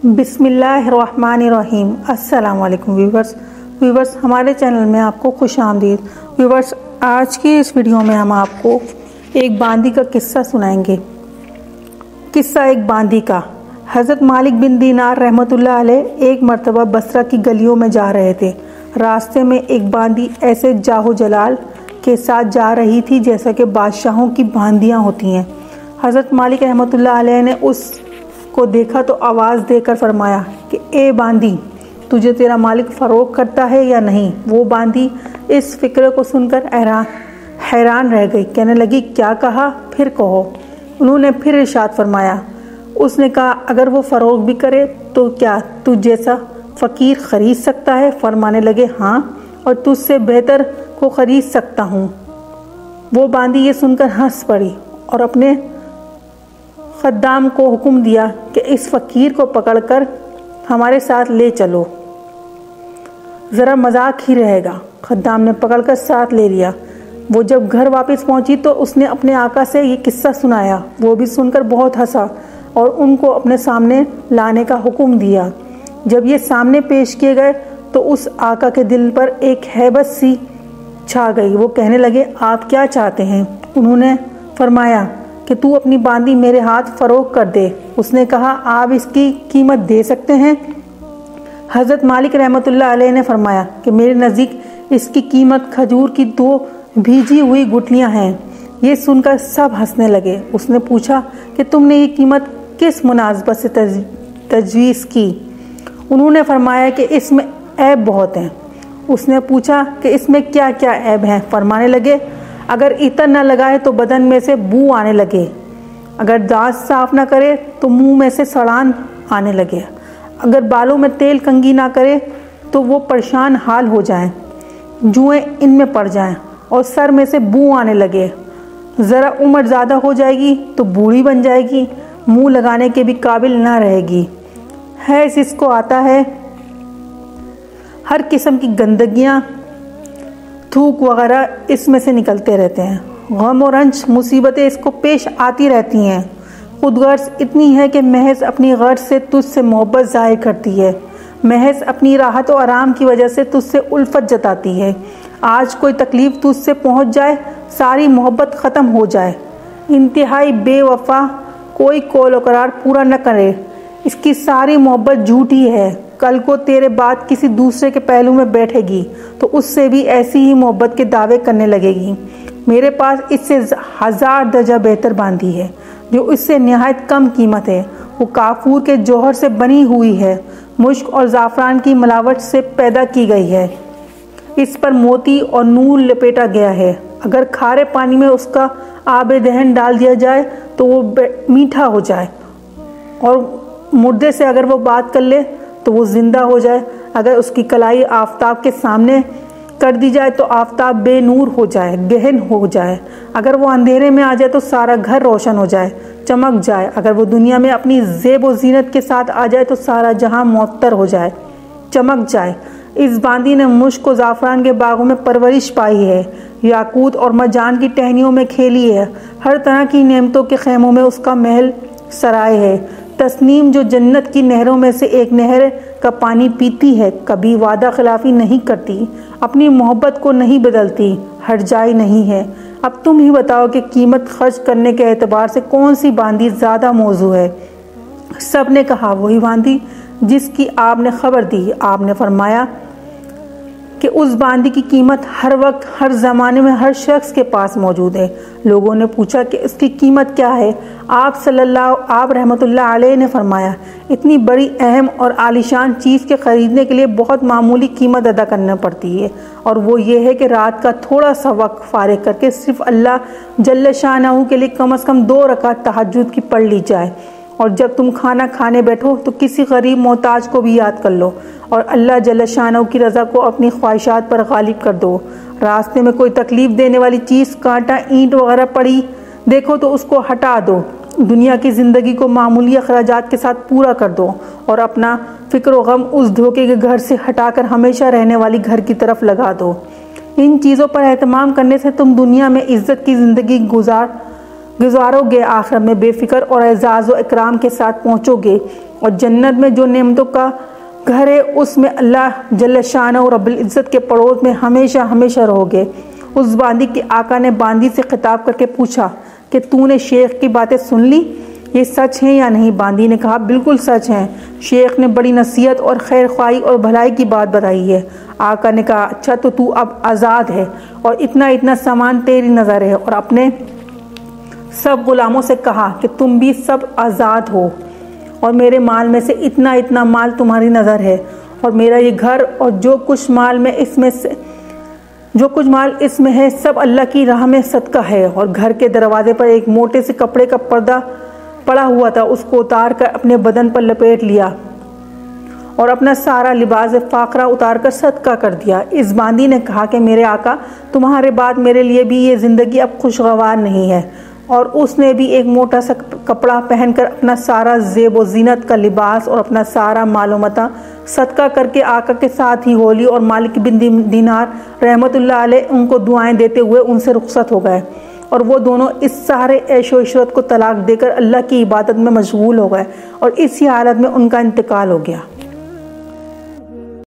بسم اللہ الرحمن الرحیم۔ السلام علیکم ویورز ہمارے چینل میں آپ کو خوش آمدید۔ ویورز آج کی اس ویڈیو میں ہم آپ کو ایک باندی کا قصہ سنائیں گے۔ قصہ ایک باندی کا۔ حضرت مالک بن دینار رحمۃ اللہ علیہ ایک مرتبہ بصرہ کی گلیوں میں جا رہے تھے۔ راستے میں ایک باندی ایسے جاہو جلال کے ساتھ جا رہی تھی جیسا کہ بادشاہوں کی باندیاں ہوتی ہیں۔ حضرت مالک رحمۃ اللہ علیہ نے اس کو دیکھا تو آواز دے کر فرمایا کہ اے باندی، تجھے تیرا مالک فروغ کرتا ہے یا نہیں؟ وہ باندی اس فکر کو سن کر حیران رہ گئی، کہنے لگی کیا کہا؟ پھر کہو۔ انہوں نے پھر ارشاد فرمایا، اس نے کہا اگر وہ فروغ بھی کرے تو کیا تجھ جیسا فقیر خرید سکتا ہے؟ فرمانے لگے ہاں، اور تجھ سے بہتر کو خرید سکتا ہوں۔ وہ باندی یہ سن کر ہنس پڑی اور اپنے خدام کو حکم دیا کہ اس فقیر کو پکڑ کر ہمارے ساتھ لے چلو، ذرا مذاق ہی رہے گا۔ خدام نے پکڑ کر ساتھ لے لیا۔ وہ جب گھر واپس پہنچی تو اس نے اپنے آقا سے یہ قصہ سنایا۔ وہ بھی سن کر بہت ہنسا اور ان کو اپنے سامنے لانے کا حکم دیا۔ جب یہ سامنے پیش کیے گئے تو اس آقا کے دل پر ایک ہیبت سی چھا گئی۔ وہ کہنے لگے آپ کیا چاہتے ہیں؟ انہوں نے فرمایا کہ تو اپنی باندی میرے ہاتھ فروغ کر دے۔ اس نے کہا آپ اس کی قیمت دے سکتے ہیں؟ حضرت مالک رحمۃ اللہ علیہ نے فرمایا کہ میرے نزدیک اس کی قیمت کھجور کی 2 بھیجی ہوئی گٹھلیاں ہیں۔ یہ سن کر سب ہنسنے لگے۔ اس نے پوچھا کہ تم نے یہ قیمت کس مناسبت سے تجویز کی؟ انہوں نے فرمایا کہ اس میں عیب بہت ہیں۔ اس نے پوچھا کہ اس میں کیا کیا عیب ہیں؟ فرمانے لگے اگر عطر نہ لگائے تو بدن میں سے بو آنے لگے، اگر دانت صاف نہ کرے تو منہ میں سے سڑان آنے لگے، اگر بالوں میں تیل کنگھی نہ کرے تو وہ پریشان حال ہو جائیں، جوئیں ان میں پڑ جائیں اور سر میں سے بو آنے لگے، ذرا عمر زیادہ ہو جائے گی تو بوڑھی بن جائے گی، منہ لگانے کے بھی قابل نہ رہے گی، حیض اس کو آتا ہے، ہر قسم کی گندگیاں تھوک وغیرہ اس میں سے نکلتے رہتے ہیں، غم و رنج مصیبتیں اس کو پیش آتی رہتی ہیں، خود غرض اتنی ہے کہ محض اپنی غرض سے تجھ سے محبت ظاہر کرتی ہے، محض اپنی راحت و آرام کی وجہ سے تجھ سے الفت جتاتی ہے، آج کوئی تکلیف تجھ سے پہنچ جائے ساری محبت ختم ہو جائے، انتہائی بے وفا کوئی قول و قرار پورا نہ کرے، اس کی ساری محبت جھوٹی ہے، کل کو تیرے بعد کسی دوسرے کے پہلو میں بیٹھے گی تو اس سے بھی ایسی ہی محبت کے دعوے کرنے لگے گی۔ میرے پاس اس سے 1000 درجہ بہتر باندی ہے جو اس سے نہایت کم قیمت ہے، وہ کافور کے جوہر سے بنی ہوئی ہے، مشک اور زعفران کی ملاوٹ سے پیدا کی گئی ہے، اس پر موتی اور نور لپیٹا گیا ہے، اگر کھارے پانی میں اس کا آب دہن ڈال دیا جائے تو وہ میٹھا ہو جائے، اور مردے سے اگر وہ بات کر لے تو وہ زندہ ہو جائے، اگر اس کی کلائی آفتاب کے سامنے کر دی جائے تو آفتاب بے نور ہو جائے، گہن ہو جائے، اگر وہ اندھیرے میں آ جائے تو سارا گھر روشن ہو جائے، چمک جائے، اگر وہ دنیا میں اپنی زیب و زینت کے ساتھ آ جائے تو سارا جہاں معطر ہو جائے، چمک جائے۔ اس باندی نے مشک و زعفران کے باغوں میں پرورش پائی ہے، یاقوت اور مرجان کی ٹہنیوں میں کھیلی ہے، ہر طرح کی نعمتوں کے خیموں میں اس کا محل سرائے ہے، تسنیم جو جنت کی نہروں میں سے ایک نہر کا پانی پیتی ہے، کبھی وعدہ خلافی نہیں کرتی، اپنی محبت کو نہیں بدلتی، ہر جائی نہیں ہے۔ اب تم ہی بتاؤ کہ قیمت خرچ کرنے کے اعتبار سے کون سی باندی زیادہ موزوں ہے؟ سب نے کہا وہی باندی جس کی آپ نے خبر دی۔ آپ نے فرمایا کہ اس باندی کی قیمت ہر وقت ہر زمانے میں ہر شخص کے پاس موجود ہے۔ لوگوں نے پوچھا کہ اس کی قیمت کیا ہے؟ آپ رحمۃ اللہ علیہ نے فرمایا اتنی بڑی اہم اور عالیشان چیز کے خریدنے کے لیے بہت معمولی قیمت ادا کرنا پڑتی ہے، اور وہ یہ ہے کہ رات کا تھوڑا سا وقت فارغ کر کے صرف اللہ جل شانہ کے لیے کم از کم 2 رکعت تہجد کی پڑھ لی جائے، اور جب تم کھانا کھانے بیٹھو تو کسی غریب محتاج کو بھی یاد کر لو اور اللہ جل شانہ کی رضا کو اپنی خواہشات پر غالب کر دو۔ راستے میں کوئی تکلیف دینے والی چیز، کانٹا، اینٹ وغیرہ پڑی دیکھو تو اس کو ہٹا دو، دنیا کی زندگی کو معمولی اخراجات کے ساتھ پورا کر دو اور اپنا فکر و غم اس دھوکے کے گھر سے ہٹا کر ہمیشہ رہنے والی گھر کی طرف لگا دو۔ ان چیزوں پر اہتمام کرنے سے تم دنیا میں عزت کی زندگی گزار گزارو گے، آخرت میں بے فکر اور اعزاز و اکرام کے ساتھ پہنچو گے، اور جنت میں جو نعمتوں کا گھر ہے اس میں اللہ جل شانہ اور رب العزت کے پڑوس میں ہمیشہ ہمیشہ رہو گے۔ اس باندی کے آقا نے باندی سے خطاب کر کے پوچھا کہ تو نے شیخ کی باتیں سن لی، یہ سچ ہیں یا نہیں؟ باندی نے کہا بالکل سچ ہیں، شیخ نے بڑی نصیحت اور خیر خواہی اور بھلائی کی بات بتائی ہے۔ آقا نے کہا اچھا تو اب آزاد ہے اور اتنا سامان تیری نظر ہے، اور اپنے سب غلاموں سے کہا کہ تم بھی سب آزاد ہو، اور میرے مال میں سے اتنا مال تمہاری نظر ہے، اور میرا یہ گھر اور جو کچھ مال اس میں ہے سب اللہ کی راہ میں صدقہ ہے۔ اور گھر کے دروازے پر ایک موٹے سے کپڑے کا پردہ پڑا ہوا تھا، اس کو اتار کر اپنے بدن پر لپیٹ لیا اور اپنا سارا لباس فاقرہ اتار کر صدقہ کر دیا۔ اس باندی نے کہا کہ میرے آقا، تمہارے بعد میرے لیے بھی یہ زندگی اب خوشگوار نہیں ہے، اور اس نے بھی ایک موٹا سا کپڑا پہن کر اپنا سارا زیب و زینت کا لباس اور اپنا سارا مال و متاع صدقہ کر کے آقا کے ساتھ ہی ہو لی، اور مالک بن دینار رحمت اللہ علیہ ان کو دعائیں دیتے ہوئے ان سے رخصت ہو گئے، اور وہ دونوں اس سارے عیش و عشرت کو طلاق دے کر اللہ کی عبادت میں مشغول ہو گئے، اور اسی حالت میں ان کا انتقال ہو گیا۔